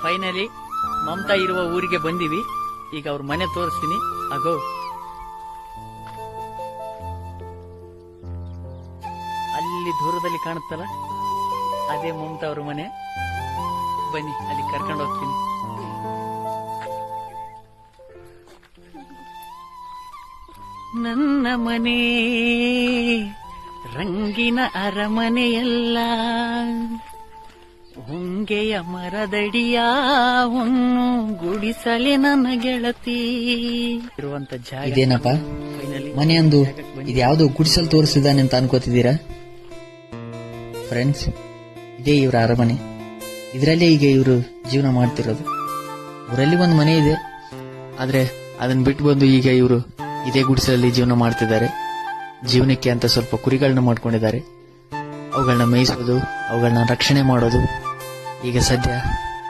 Finally Mamata ಇರುವ ಊರಿಗೆ ಬಂದಿವಿ. ಈಗ ಅವ್ರ ಮನೆ ತೋರಿಸ್ತೀನಿ. ಆಗೋ ಅಲ್ಲಿ ದೂರದಲ್ಲಿ ಕಾಣುತ್ತಲ್ಲ, ಅದೇ ಮಮತಾ ಅವ್ರ ಮನೆ. ಬನ್ನಿ, ಅಲ್ಲಿ ಕರ್ಕೊಂಡು ಹೋಗ್ತೀನಿ. ನನ್ನ ಮನೆ ರಂಗಿನ ಅರಮನೆಯಲ್ಲ, ಹೊಂಗೆಯ ಮರದಡಿಯ ಹೊನ್ನು ಗುಡಿಸಲೆ ನನ್ನ ಗೆಳತಿ ಇರುವಂತ ಜಾಗ. ಇದೇನಪ್ಪ ಮನೆಯೊಂದು ಇದ್ಯಾವುದೋ ಗುಡಿಸಲು ತೋರಿಸಿದಾನೆ ಅಂತ ಅನ್ಕೋತಿದ್ದೀರಾ ಫ್ರೆಂಡ್ಸ್? ಇದೇ ಇವರ ಅರಮನೆ. ಇದರಲ್ಲೇ ಈಗ ಇವರು ಜೀವನ ಮಾಡ್ತಿರೋದು. ಊರಲ್ಲಿ ಒಂದು ಮನೆ ಇದೆ, ಆದ್ರೆ ಅದನ್ನ ಬಿಟ್ಟು ಬಂದು ಈಗ ಇವರು ಇದೇ ಗುಡಿಸಲಲ್ಲಿ ಜೀವನ ಮಾಡ್ತಿದ್ದಾರೆ. ಜೀವನಕ್ಕೆ ಅಂತ ಸ್ವಲ್ಪ ಕುರಿಗಳನ್ನ ಮಾಡ್ಕೊಂಡಿದ್ದಾರೆ. ಅವುಗಳನ್ನ ಮೇಯಿಸೋದು, ಅವುಗಳನ್ನ ರಕ್ಷಣೆ ಮಾಡೋದು ಈಗ ಸದ್ಯ